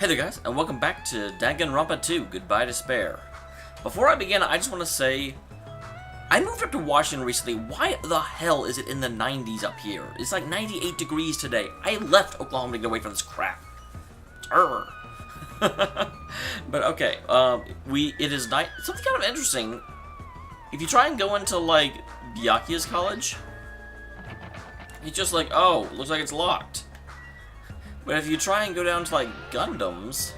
Hey there guys, and welcome back to Danganronpa 2, Goodbye Despair. Before I begin, I just want to say, I moved up to Washington recently. Why the hell is it in the 90s up here? It's like 98 degrees today. I left Oklahoma to get away from this crap. But okay, it is night. Something kind of interesting. If you try and go into, like, Byakuya's college, he's just like, oh, looks like it's locked. But if you try and go down to, like, Gundam's,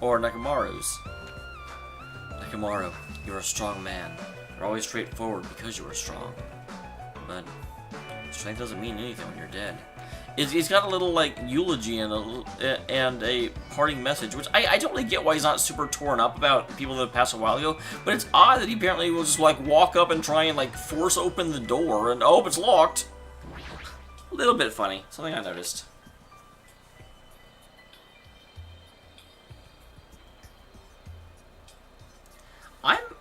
or Nekomaru's, Nekomaru, you're a strong man. You're always straightforward because you are strong. But strength doesn't mean anything when you're dead. It's got a little, like, eulogy and a parting message, which I don't really get why he's not super torn up about people that passed a while ago, but it's odd that he apparently will just, like, walk up and try and, like, force open the door, and, oh, it's locked. A little bit funny. Something I noticed.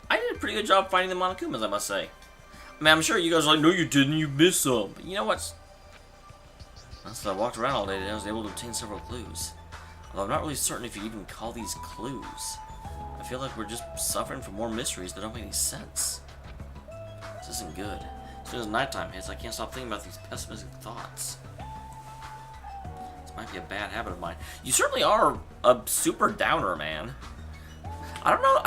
I did a pretty good job finding the Monokumas, I must say. I mean, I'm sure you guys are like, no you didn't, you missed some. But you know what? Since I walked around all day today, I was able to obtain several clues. Although I'm not really certain if you even call these clues. I feel like we're just suffering from more mysteries that don't make any sense. This isn't good. As soon as nighttime hits, I can't stop thinking about these pessimistic thoughts. This might be a bad habit of mine. You certainly are a super downer, man. I don't know.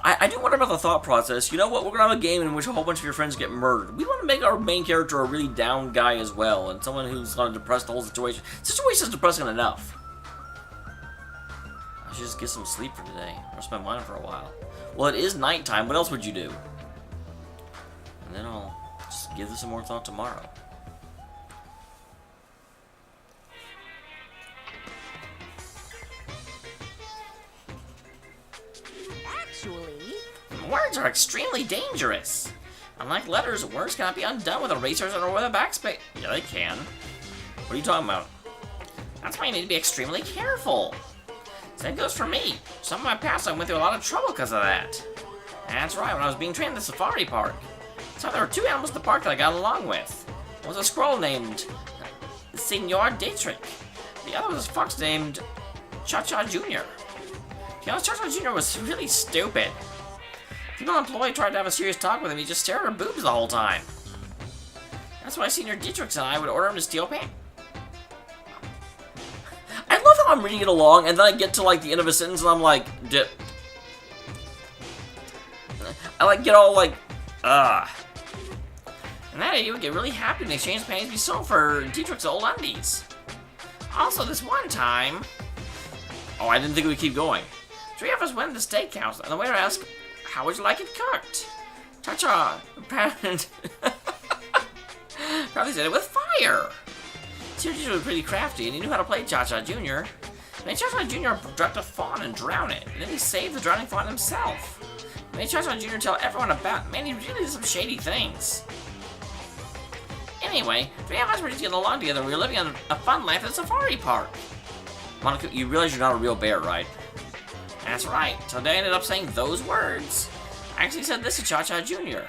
I do wonder about the thought process. You know what? We're going to have a game in which a whole bunch of your friends get murdered. We want to make our main character a really down guy as well, and someone who's going to depress the whole situation. The situation's depressing enough. I should just get some sleep for today. Rest my mind for a while. Well, it is nighttime. What else would you do? And then I'll just give this some more thought tomorrow. Words are extremely dangerous. Unlike letters, words cannot be undone with erasers or with a backspace. Yeah, they can. What are you talking about? That's why you need to be extremely careful. Same goes for me. Some of my past, I went through a lot of trouble because of that. That's right, when I was being trained at the safari park. So there were two animals in the park that I got along with. One was a squirrel named Senor Dietrich. The other was a fox named Cha-Cha Jr. To be honest, Cha-Cha Jr. was really stupid. The female employee tried to have a serious talk with him. He just stared at her boobs the whole time. That's why Senior Dietrich and I would order him to steal paint. I love how I'm reading it along, and then I get to, like, the end of a sentence, and I'm like, dip. I, like, get all, like, And that idiot would get really happy when they exchanged panties we sold for Dietrich's old undies. Also, this one time... Oh, I didn't think we'd keep going. Three of us went to the steakhouse, and the waiter asked, how would you like it cooked? Cha-Cha probably said it with fire. Senior was pretty crafty, and he knew how to play Cha-Cha Jr. Made Cha-Cha Jr. abduct a fawn and drown it, and then he saved the drowning fawn himself. Made Cha-Cha Jr. tell everyone about, man, he really did some shady things. Anyway, three of us were just getting along together. We were living on a fun life at a safari park. Monica, you realize you're not a real bear, right? That's right, so they ended up saying those words. I actually said this to Cha-Cha Jr.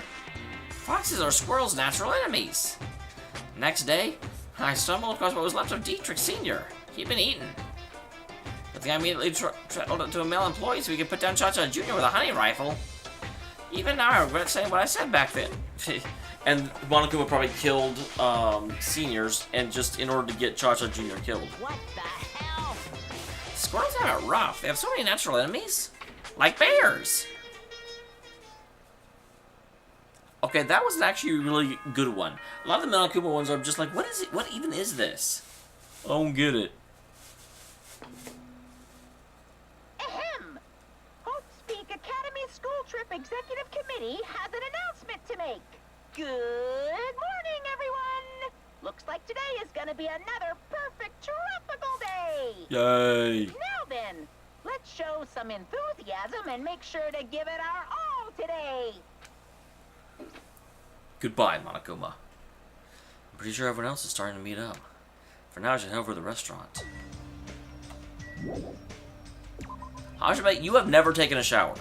Foxes are squirrels' natural enemies. Next day, I stumbled across what was left of Dietrich Sr. He'd been eaten. But the guy immediately treadled it to a male employee so he could put down Cha-Cha Jr. with a honey rifle. Even now I regret saying what I said back then. And Monokuma probably killed seniors and just in order to get Cha-Cha Jr. killed. What the hell? Squirrels have it rough. They have so many natural enemies. Like bears. Okay, that was actually a really good one. A lot of the Monokuma ones are just like, what is it? What even is this? I don't get it. Ahem! Hope Speak Academy School Trip Executive Committee has an announcement to make. Good morning, everyone! Looks like today is gonna be another perfect tropical day! Yay! Now then, let's show some enthusiasm and make sure to give it our all today! Goodbye, Monokuma. I'm pretty sure everyone else is starting to meet up. For now, I should head over to the restaurant. Hajime, you have never taken a shower.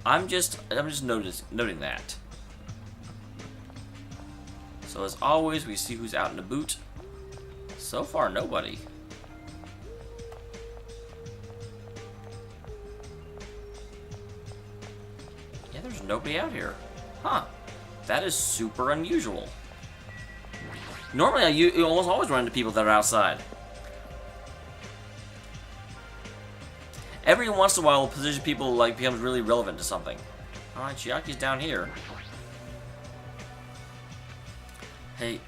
I'm just noting that. So as always, we see who's out in the boot. So far, nobody. nobody out here. Huh. That is super unusual. Normally, you almost always run into people that are outside. Every once in a while, a position people like becomes really relevant to something. Alright, Chiaki's down here. Hey,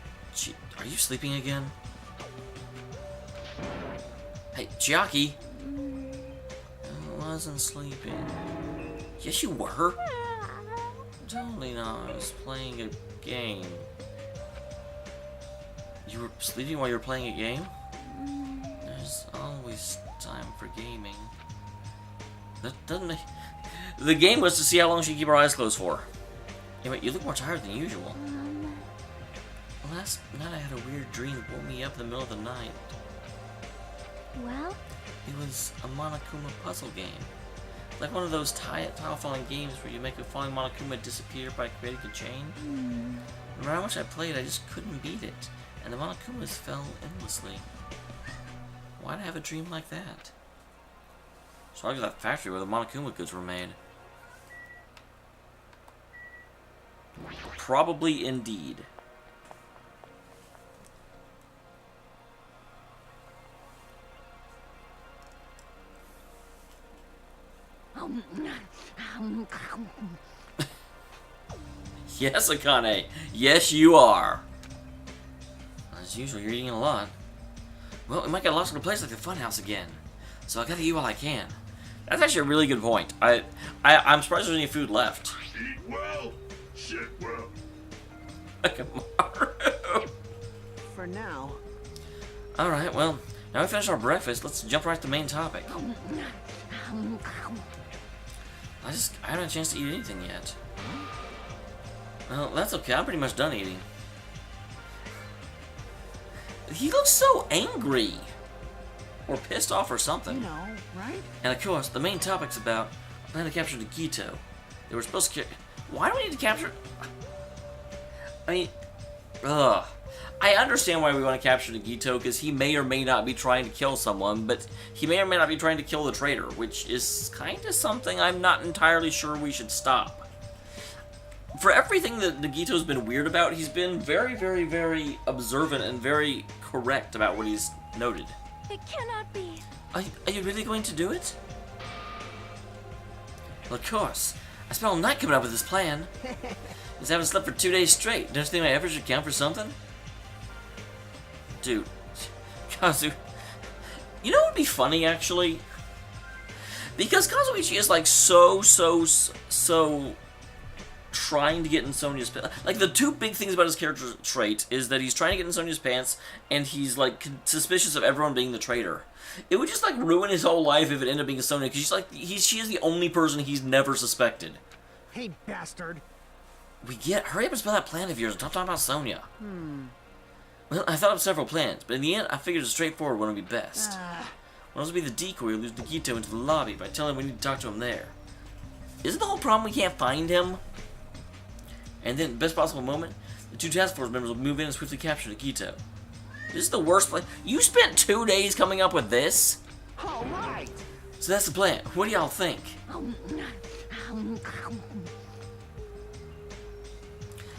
are you sleeping again? Hey, Chiaki! I wasn't sleeping. Yes, you were. Totally not. I was playing a game. You were sleeping while you were playing a game? There's always time for gaming. That doesn't make... The game was to see how long she can keep her eyes closed for. Anyway, you look more tired than usual. Last night I had a weird dream that woke me up in the middle of the night. Well? It was a Monokuma puzzle game. Like one of those tile-falling games where you make a falling Monokuma disappear by creating a chain. No matter how much I played, I just couldn't beat it. And the Monokumas fell endlessly. Why'd I have a dream like that? So I got that factory where the Monokuma goods were made. Probably indeed. Yes, Akane. Yes, you are. As usual, you're eating a lot. Well, we might get lost in a place like the funhouse again. So I gotta eat while I can. That's actually a really good point. I'm surprised there's any food left. Eat well, shit well. Maru. For now. Alright, well, now we finished our breakfast. Let's jump right to the main topic. I haven't had a chance to eat anything yet. Well, that's okay. I'm pretty much done eating. He looks so angry. Or pissed off or something. You know, right? And of course, the main topic's about plan to capture the Gito. They were supposed to why do we need to capture... I mean... Ugh. I understand why we want to capture the Gito, because he may or may not be trying to kill someone, but he may or may not be trying to kill the traitor, which is kind of something I'm not entirely sure we should stop. For everything that the Gito's been weird about, he's been very, very, very observant and very correct about what he's noted. It cannot be. Are you really going to do it? Well, of course. I spent all night coming up with this plan. Because I haven't slept for 2 days straight. Don't you think my efforts should count for something? Dude. Kazu... You know what would be funny, actually? Because Kazuichi is, like, so trying to get in Sonia's pants. Like, the two big things about his character trait is that he's trying to get in Sonia's pants, and he's, like, suspicious of everyone being the traitor. It would just, like, ruin his whole life if it ended up being Sonia, because she's, like, she is the only person he's never suspected. Hey, bastard. Hurry up and spell that plan of yours and stop talking about Sonia. Well, I thought of several plans, but in the end, I figured a straightforward one would be best. One was to be the decoy who lures Nagito into the lobby by telling him we need to talk to him there. Isn't the whole problem we can't find him? And then, best possible moment, the two task force members will move in and swiftly capture Nagito. This is the worst plan. You spent 2 days coming up with this? All right. So that's the plan. What do y'all think?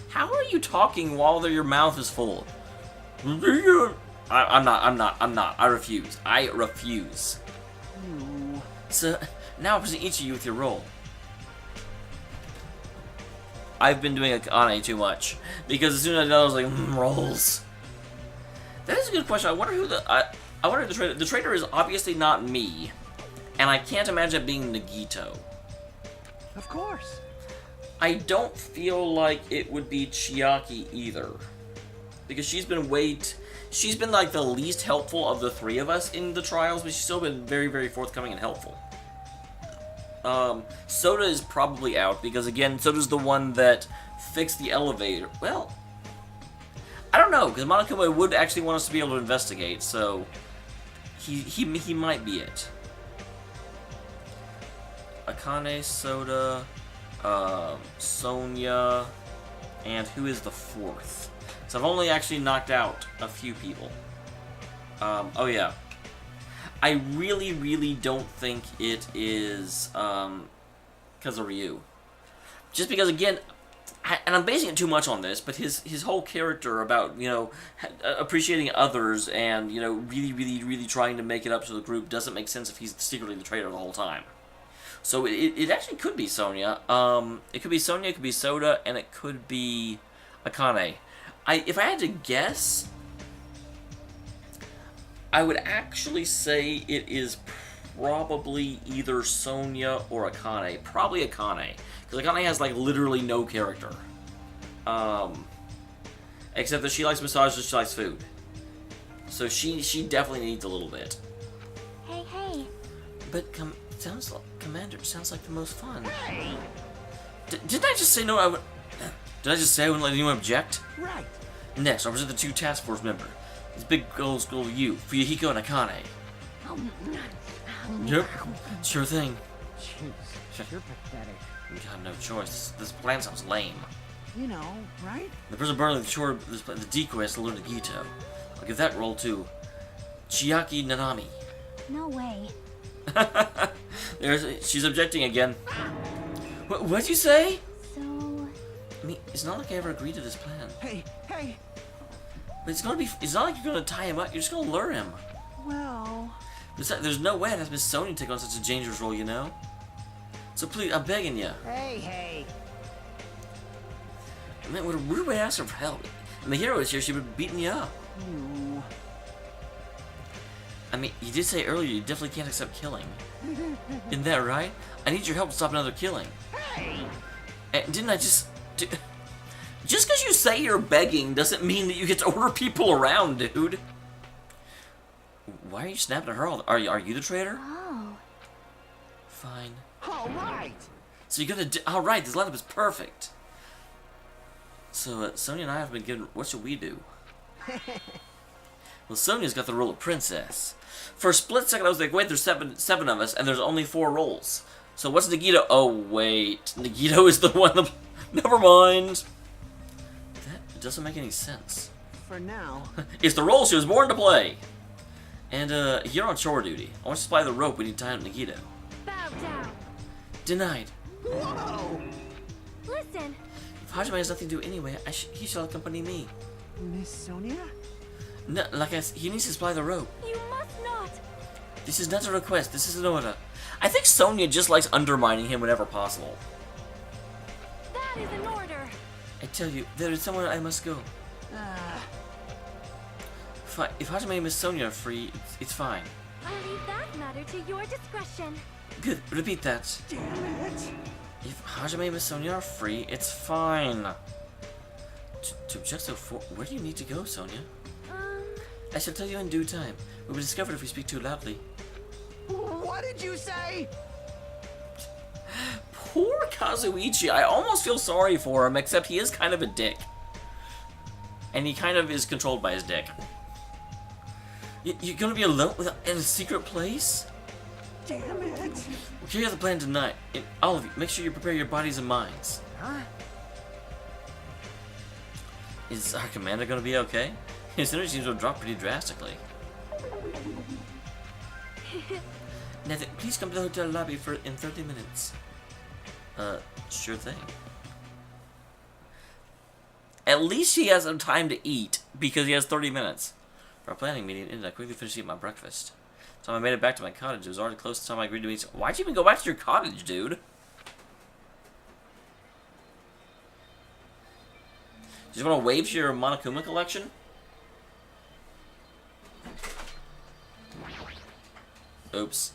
How are you talking while your mouth is full? I'm not. I refuse. So, now I present each of you with your role. I've been doing Akane too much. Because as soon as I know, I was like, roles. That is a good question. I wonder who I wonder who the traitor... The traitor is obviously not me. And I can't imagine it being Nagito. Of course. I don't feel like it would be Chiaki either. Because she's been like the least helpful of the three of us in the trials, but she's still been very, very forthcoming and helpful. Soda is probably out, because again, Soda's the one that fixed the elevator. Well, I don't know, because Monokuma would actually want us to be able to investigate, so he might be it. Akane, Soda, Sonia, and who is the fourth? So I've only actually knocked out a few people. Oh yeah. I really, really don't think it is, Kazuryu. Just because, again, and I'm basing it too much on this, but his whole character about, you know, appreciating others and, you know, really trying to make it up to the group doesn't make sense if he's secretly the traitor the whole time. So it actually could be Sonia. It could be Sonia, it could be Soda, and it could be Akane. If I had to guess, I would actually say it is probably either Sonia or Akane. Probably Akane. Because Akane has, like, literally no character. Except that she likes massages, she likes food. So she definitely needs a little bit. Hey. But, Commander, sounds like the most fun. Didn't I just say no? Did I just say I wouldn't let anyone object? Right. Next, I'll present the 2 task force member. These big goals go to you, Fuyuhiko and Akane. Yep, sure thing. Jeez, you're pathetic. We got no choice. This plan sounds lame. You know, right? The person burning the shore of the decoy has to learn Nagito. I'll give that role to Chiaki Nanami. No way. She's objecting again. What'd you say? So... I mean, it's not like I ever agreed to this plan. Hey. But it's not like you're gonna tie him up, you're just gonna lure him. Well... Besides, there's no way I'd have Miss Sonia take on such a dangerous role, you know? So please, I'm begging you. Hey. Man, what a weird way to ask her for help. And the hero is here, she would have beaten you up. You... I mean, you did say earlier you definitely can't accept killing. Isn't that right? I need your help to stop another killing. Hey! And didn't I just... Just because you say you're begging doesn't mean that you get to order people around, dude. Why are you snapping at her? Are you the traitor? Oh. Fine. All right. So you're gonna all right, this lineup is perfect. So Sonia and I have been given. What should we do? Well, Sonia's got the role of princess. For a split second, I was like, wait, there's seven of us, and there's only 4 roles. So what's Nagito? Oh wait, Nagito is the one. Never mind. That doesn't make any sense. For now. It's the role she was born to play. And you're on chore duty. I want you to supply the rope we need to tie up Nagito. Bow down. Denied. Whoa! Listen. If Hajime has nothing to do anyway, he shall accompany me. Miss Sonia? No, like he needs to supply the rope. You must not. This is not a request. This is an order. I think Sonia just likes undermining him whenever possible. That is an order. I tell you, there is somewhere I must go. Fine. If Hajime and Miss Sonia are free, it's fine. I'll leave that matter to your discretion. Good. Repeat that. Damn it! If Hajime and Miss Sonia are free, it's fine. To object so far, where do you need to go, Sonia? I shall tell you in due time. We will discover if we speak too loudly. What did you say? Poor Kazuichi. I almost feel sorry for him, except he is kind of a dick. And he kind of is controlled by his dick. You're gonna be alone in a secret place? Damn it! We'll carry out the plan tonight. All of you, make sure you prepare your bodies and minds. Huh? Is our commander gonna be okay? His energy seems to have dropped pretty drastically. Nathan, please come to the hotel lobby in 30 minutes. Sure thing. At least he has some time to eat, because he has 30 minutes. For our planning meeting ended, I quickly finished eating my breakfast. So I made it back to my cottage. It was already close to the time I agreed to meet. Why'd you even go back to your cottage, dude? You just want to wave to your Monokuma collection? Oops.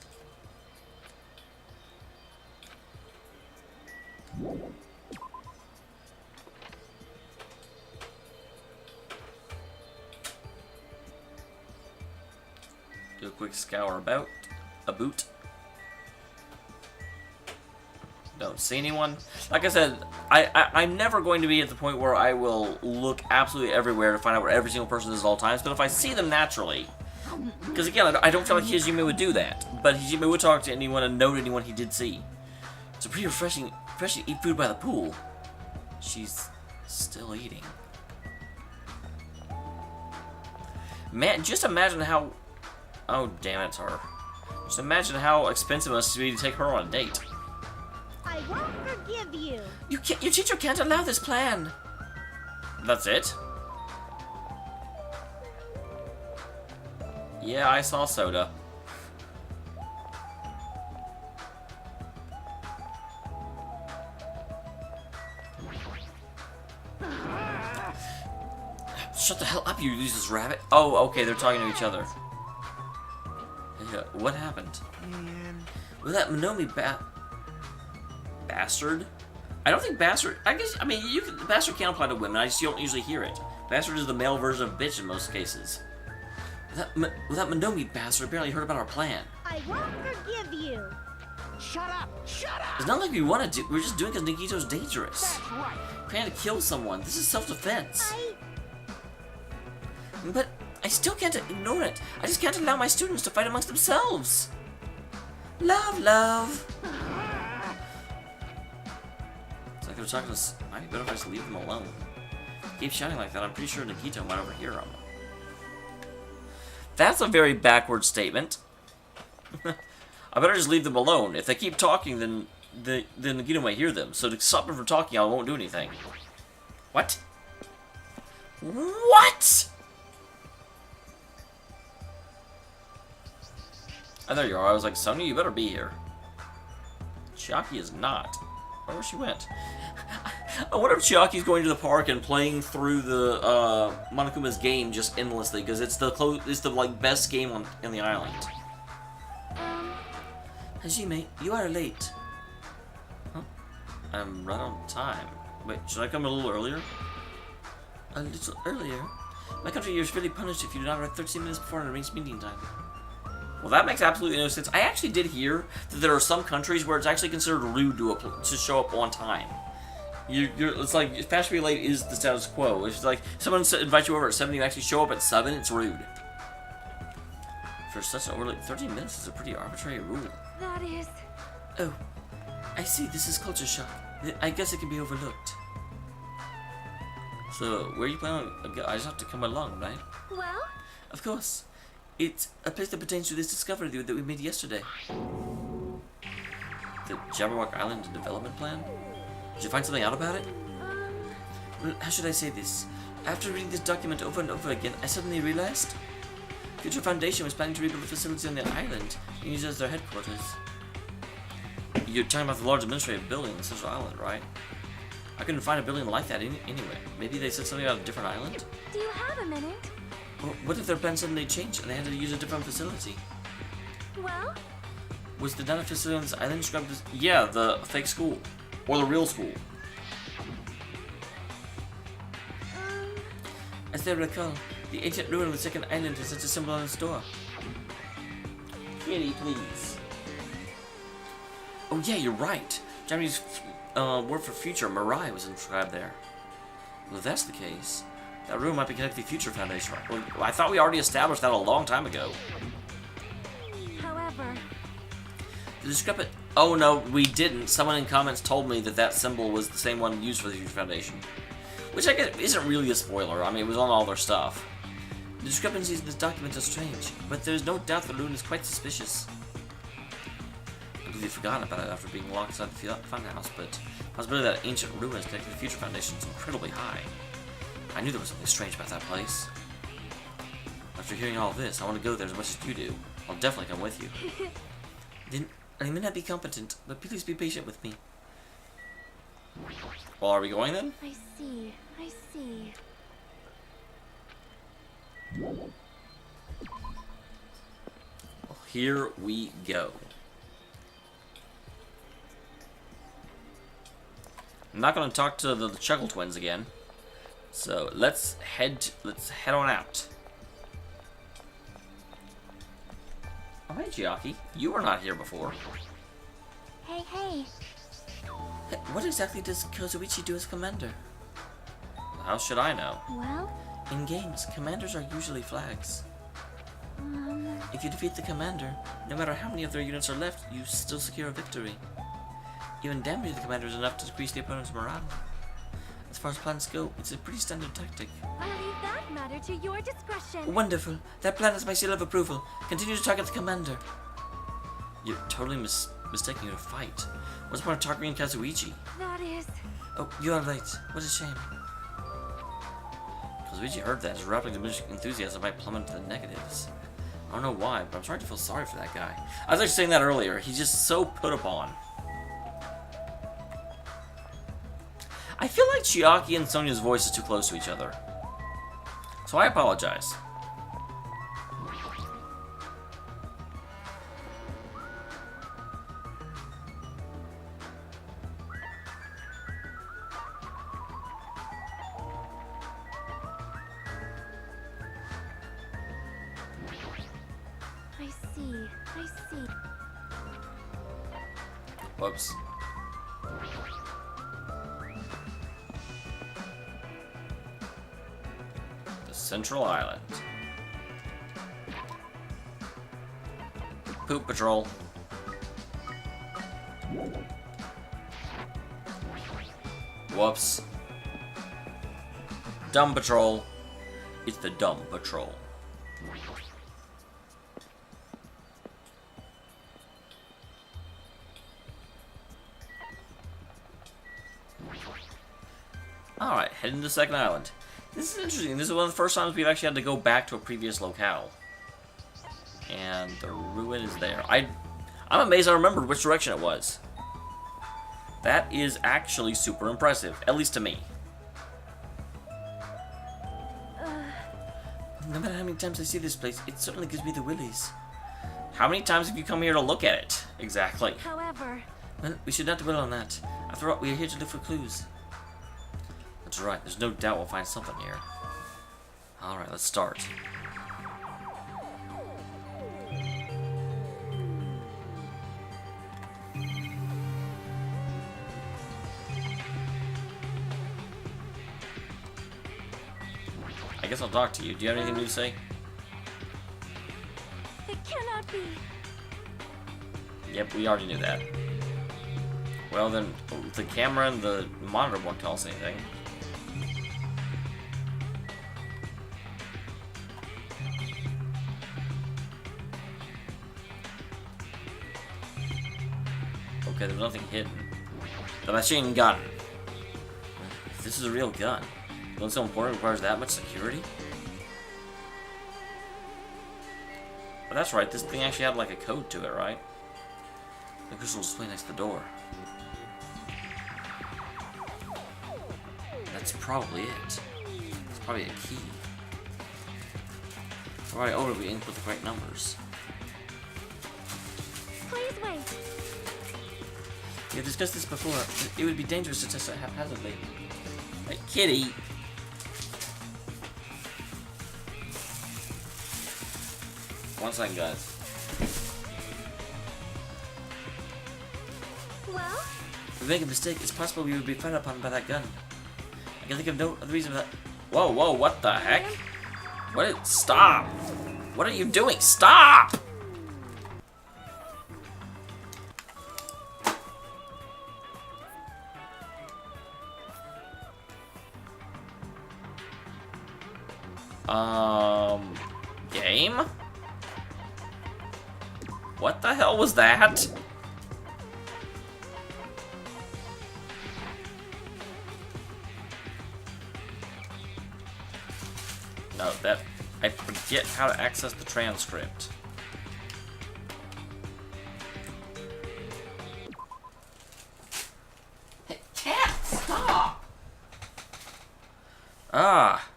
Do a quick scour about. A boot. Don't see anyone. Like I said, I'm never going to be at the point where I will look absolutely everywhere to find out where every single person is at all times, but if I see them naturally, because again, I don't feel like Hajime would do that, but Hajime would talk to anyone and note anyone he did see. It's pretty refreshing to eat food by the pool. She's still eating. Man, just imagine how... Oh, damn it, it's her. Just imagine how expensive it must be to take her on a date. I I won't forgive you. Your teacher can't allow this plan. That's it? Yeah, I saw Soda. Shut the hell up, you useless rabbit. Oh, okay, they're talking to each other. Yeah, what happened? Man. Was that Monomi bastard? I don't think bastard. I mean, bastard can't apply to women. I just don't usually hear it. Bastard is the male version of bitch in most cases. That Monomi bastard apparently heard about our plan. I won't forgive you. Shut up! Shut up! It's not like we want to do. We're just doing it because Nikito's dangerous. That's right. Trying to kill someone. This is self-defense. But I still can't ignore it. I just can't allow my students to fight amongst themselves. Love, love. It's like they're talking to us. Might be better if I just leave them alone. Keep shouting like that. I'm pretty sure Nikito might overhear them. That's a very backward statement. I better just leave them alone. If they keep talking, then Nikito might hear them. So to stop them from talking, I won't do anything. What? What? Oh, there you are. I was like, Sonia, you better be here. Chiaki is not. Where she went? I wonder if Chiaki's going to the park and playing through the Monokuma's game just endlessly because it's the like best game in the island. Hajime, you are late. Huh? I'm right on time. Wait, should I come a little earlier? A little earlier? My country is really punished if you do not arrive 13 minutes before an arranged meeting time. Well, that makes absolutely no sense. I actually did hear that there are some countries where it's actually considered rude to show up on time. It's like, fast to be late is the status quo. It's like, someone invites you over at 7, you actually show up at 7, it's rude. For such an early, 13 minutes is a pretty arbitrary rule. That is... Oh, I see, this is culture shock. I guess it can be overlooked. So, where are you planning on? I just have to come along, right? Well? Of course. It's a place that pertains to this discovery that we made yesterday. The Jabberwock Island Development Plan? Did you find something out about it? Well, how should I say this? After reading this document over and over again, I suddenly realized Future Foundation was planning to rebuild a facility on the island and use it as their headquarters. You're talking about the large administrative building in the Central Island, right? I couldn't find a building like that anyway. Maybe they said something about a different island? Do you have a minute? Or what if their plan suddenly changed and they had to use a different facility? Well? Was the data facility on this island described as... Yeah, the fake school. Or the real school. As they recall, the ancient ruin of the second island has such a symbol on its door. Kitty, please. Oh yeah, you're right. Japanese word for future, Mirai, was inscribed there. Well, if that's the case, that ruin might be connected to the Future Foundation. Well, I thought we already established that a long time ago. However... The discrepant... Oh no, we didn't. Someone in comments told me that that symbol was the same one used for the Future Foundation. Which I guess isn't really a spoiler. I mean, it was on all their stuff. The discrepancies in this document are strange, but there's no doubt the ruin is quite suspicious. I believe they've forgotten about it after being locked inside the funhouse, but the possibility that ancient ruin is connected to the Future Foundation is incredibly high. I knew there was something strange about that place. After hearing all this, I want to go there as much as you do. I'll definitely come with you. Then, I may not be competent, but please be patient with me. Well, are we going then? I see. I see. Well, here we go. I'm not going to talk to the Chuckle Twins again. So let's head on out. Oh, hey, Chiaki. You were not here before. Hey, hey. Hey, what exactly does Kazuichi do as commander? How should I know? Well? In games, commanders are usually flags. If you defeat the commander, no matter how many of their units are left, you still secure a victory. Even damaging the commander is enough to decrease the opponent's morale. As far as plans go, it's a pretty standard tactic. I'll leave that matter to your discretion. Wonderful. That plan is my seal of approval. Continue to target the commander. You're totally mistaking you to fight. What's the point of targeting Kazuichi? That is... Oh, you are late. What a shame. Kazuichi heard that. His rapidly diminishing enthusiasm might plummet to the negatives. I don't know why, but I'm starting to feel sorry for that guy. I was actually saying that earlier. He's just so put upon. I feel like Chiaki and Sonia's voice is too close to each other. So I apologize. I see. Whoops. The Central Island. Poop Patrol. Whoops. Dumb Patrol. It's the Dumb Patrol. Alright, heading to the second island. This is interesting. This is one of the first times we've actually had to go back to a previous locale. And the ruin is there. I'm amazed I remembered which direction it was. That is actually super impressive, at least to me. No matter how many times I see this place, it certainly gives me the willies. How many times have you come here to look at it? Exactly. However... Well, we should not dwell on that. After all, we are here to look for clues. That's right, there's no doubt we'll find something here. Alright, let's start. I guess I'll talk to you. Do you have anything new to say? It cannot be. Yep, we already knew that. Well then, the camera and the monitor won't tell us anything. Okay, there's nothing hidden. The machine gun. If this is a real gun, one so important requires that much security? But that's right, this thing actually had like a code to it, right? The crystal display next to the door. That's probably it. It's probably a key. Alright, oh, we input the correct numbers. Please wait. We have discussed this before. It would be dangerous to test it haphazardly. Hey, kitty! One second, guys. Well? If we make a mistake, it's possible we would be fired upon by that gun. I can think of no other reason for that. Whoa, whoa, what the heck? What? Stop! What are you doing? Stop! Game? What the hell was that? No, that... I forget how to access the transcript. Hey, cat, stop! Ah.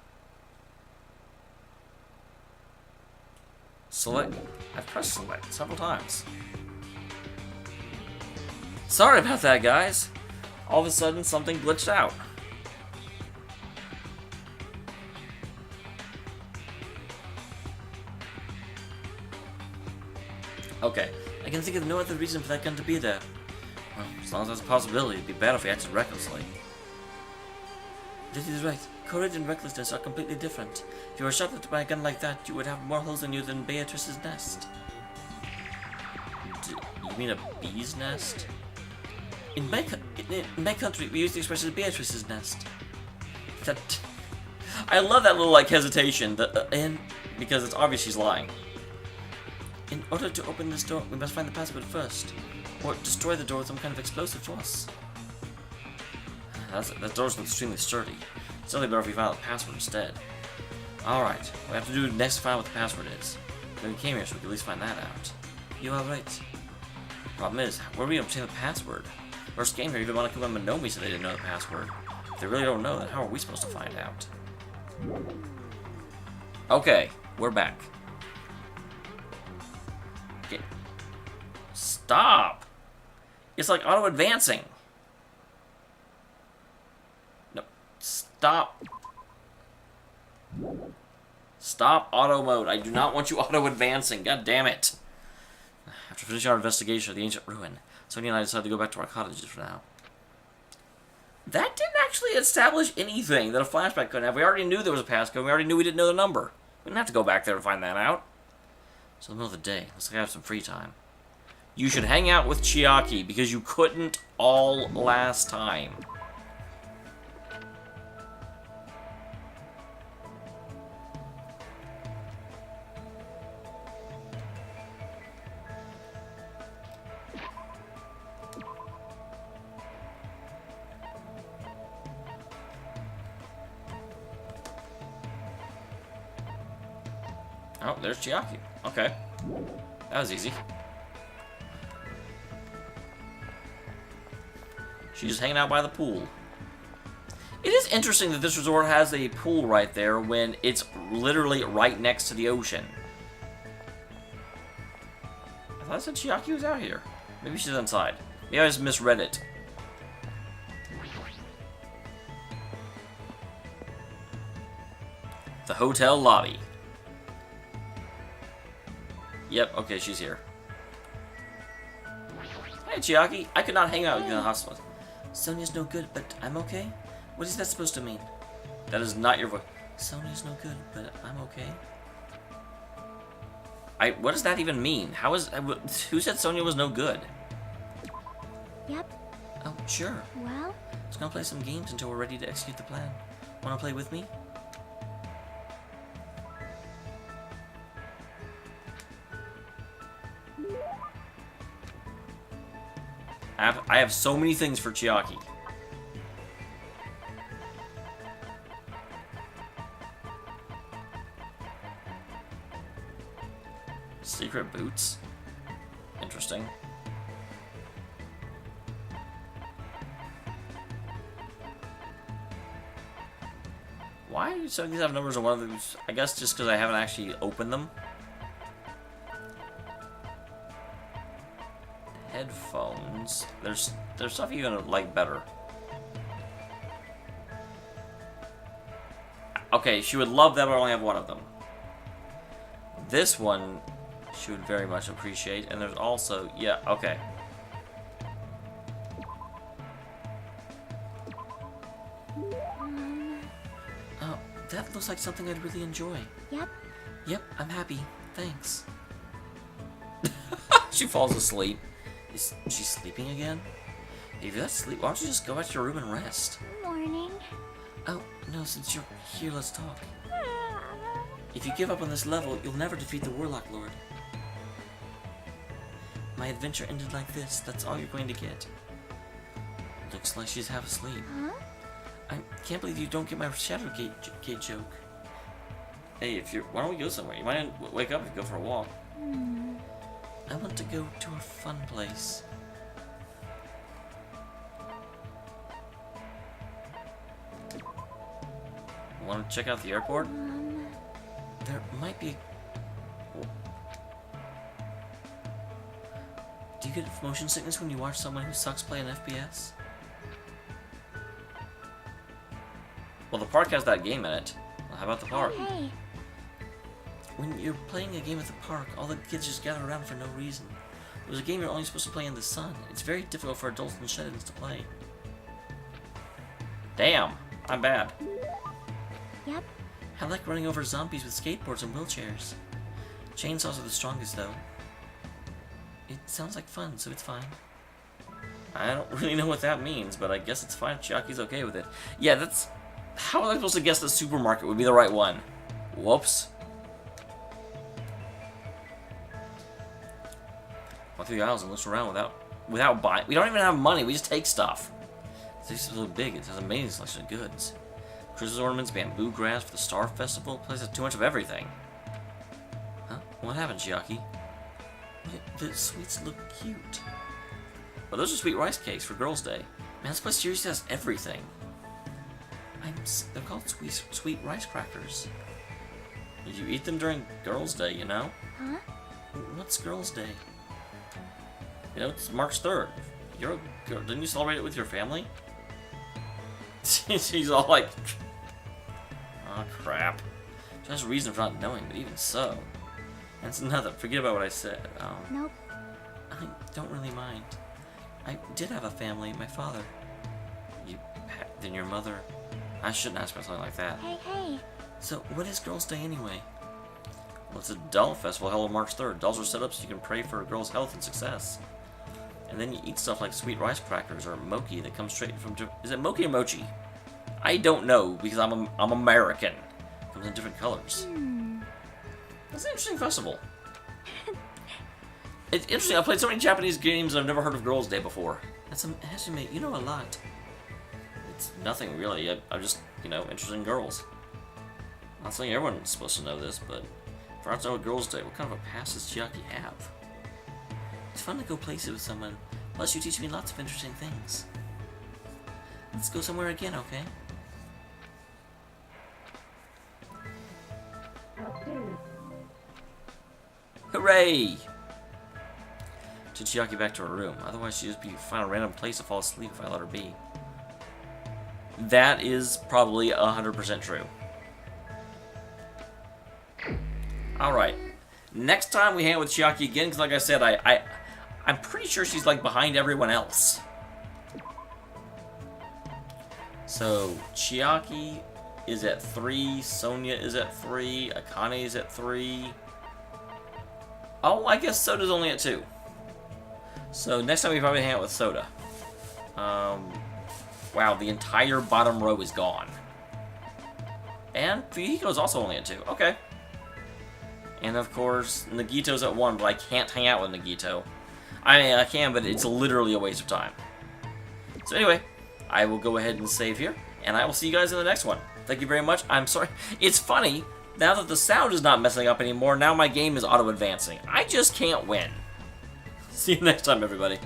Select. I've pressed select several times. Sorry about that, guys. All of a sudden, something glitched out. Okay, I can think of no other reason for that gun to be there. Well, as long as that's a possibility, it'd be bad if we acted recklessly. This is right. Courage and recklessness are completely different. If you were shot at by a gun like that, you would have more holes in you than Beatrice's nest. You mean a bee's nest? In my country, we use the expression Beatrice's nest. That... I love that little, like, hesitation, and because it's obvious she's lying. In order to open this door, we must find the password first. Or destroy the door with some kind of explosive to us. That door's extremely sturdy. It's only better if we find the password instead. Alright, what we have to do next to find what the password is. Then we came here so we can at least find that out. You are right. Problem is, where do we obtain the password? First game here, even Monokuma and Minomi said they didn't know the password. If they really don't know, then how are we supposed to find out? Okay, we're back. Okay. Stop! It's like auto-advancing. No, stop. Stop auto mode. I do not want you auto-advancing. God damn it. After finishing our investigation of the ancient ruin, Sonia and I decided to go back to our cottages for now. That didn't actually establish anything that a flashback couldn't have. We already knew there was a passcode. We already knew we didn't know the number. We didn't have to go back there to find that out. So in the middle of the day, looks like I have some free time. You should hang out with Chiaki because you couldn't all last time. Oh, there's Chiaki. Okay. That was easy. She's just hanging out by the pool. It is interesting that this resort has a pool right there when it's literally right next to the ocean. I thought I said Chiaki was out here. Maybe she's inside. Maybe I just misread it. The hotel lobby. Yep, okay, she's here. Hey, Chiaki. I could not hang out with you in the hospital. Sonia's no good, but I'm okay? What is that supposed to mean? That is not your voice. Sonia's no good, but I'm okay. What does that even mean? How is... Who said Sonia was no good? Yep. Oh, sure. Well? Let's go play some games until we're ready to execute the plan. Wanna play with me? I have so many things for Chiaki. Secret boots. Interesting. Why do some of these have numbers on one of these? I guess just because I haven't actually opened them. Headphones. There's stuff you're gonna like better. Okay, she would love that, but I only have one of them. This one she would very much appreciate, and there's also, yeah, okay. Oh, that looks like something I'd really enjoy. Yep. Yep, I'm happy. Thanks. She falls asleep. Is she sleeping again? If you're asleep, why don't you just go back to your room and rest? Morning. Oh, no, since you're here, let's talk. If you give up on this level, you'll never defeat the Warlock Lord. My adventure ended like this. That's all you're going to get. Looks like she's half asleep. Huh? I can't believe you don't get my Shadow Gate joke. Hey, why don't we go somewhere? You might wake up and go for a walk. I want to go to a fun place. Want to check out the airport? There might be... Do you get motion sickness when you watch someone who sucks play an FPS? Well, the park has that game in it. Well, how about the park? Hey. When you're playing a game at the park, all the kids just gather around for no reason. It was a game you're only supposed to play in the sun. It's very difficult for adults and shut-ins to play. Damn, I'm bad. Yep. I like running over zombies with skateboards and wheelchairs. Chainsaws are the strongest, though. It sounds like fun, so it's fine. I don't really know what that means, but I guess it's fine. Chiaki's okay with it. Yeah, that's... How was I supposed to guess the supermarket would be the right one? Whoops. Walk through the aisles and look around without without buying. We don't even have money. We just take stuff. This is so big. It has an amazing selection of goods. Christmas ornaments, bamboo grass for the Star Festival. Place has too much of everything. Huh? What happened, Chiaki? The sweets look cute. Well, those are sweet rice cakes for Girls' Day. Man, this place seriously has everything. They're called sweet rice crackers. You eat them during Girls' Day, you know? Huh? What's Girls' Day? You know, it's March 3rd. You're a girl. Didn't you celebrate it with your family? She's all like... Oh, crap. She has a reason for not knowing, but even so... And it's another. Forget about what I said. Nope. I don't really mind. I did have a family. My father. Then your mother... I shouldn't ask about something like that. Hey, hey. So, what is Girls' Day anyway? Well, it's a doll festival held on March 3rd. Dolls are set up so you can pray for a girl's health and success. And then you eat stuff like sweet rice crackers or mochi that comes straight from... Is it mochi or mochi? I don't know, because I'm American. It comes in different colors. That's an interesting festival. It's interesting. I played so many Japanese games I've never heard of Girls' Day before. That's Hajime, you know a lot. It's nothing really. I'm just, you know, interested in girls. Not saying everyone's supposed to know this, but for us to know what Girls' Day, what kind of a past does Chiaki have? It's fun to go places with someone. Plus, you teach me lots of interesting things. Let's go somewhere again, okay? Hooray! To Chiaki back to her room. Otherwise, she'd just find a random place to fall asleep if I let her be. That is probably 100% true. Alright. Next time we hang out with Chiaki again, because like I said, I'm pretty sure she's like behind everyone else. So, Chiaki is at 3, Sonia is at 3, Akane is at 3. Oh, I guess Soda's only at 2. So, next time we probably hang out with Soda. Wow, the entire bottom row is gone. And Fuyuhiko's also only at 2. Okay. And of course, Nagito's at 1, but I can't hang out with Nagito. I mean, I can, but it's literally a waste of time. So anyway, I will go ahead and save here, and I will see you guys in the next one. Thank you very much. I'm sorry. It's funny, now that the sound is not messing up anymore, now my game is auto-advancing. I just can't win. See you next time, everybody.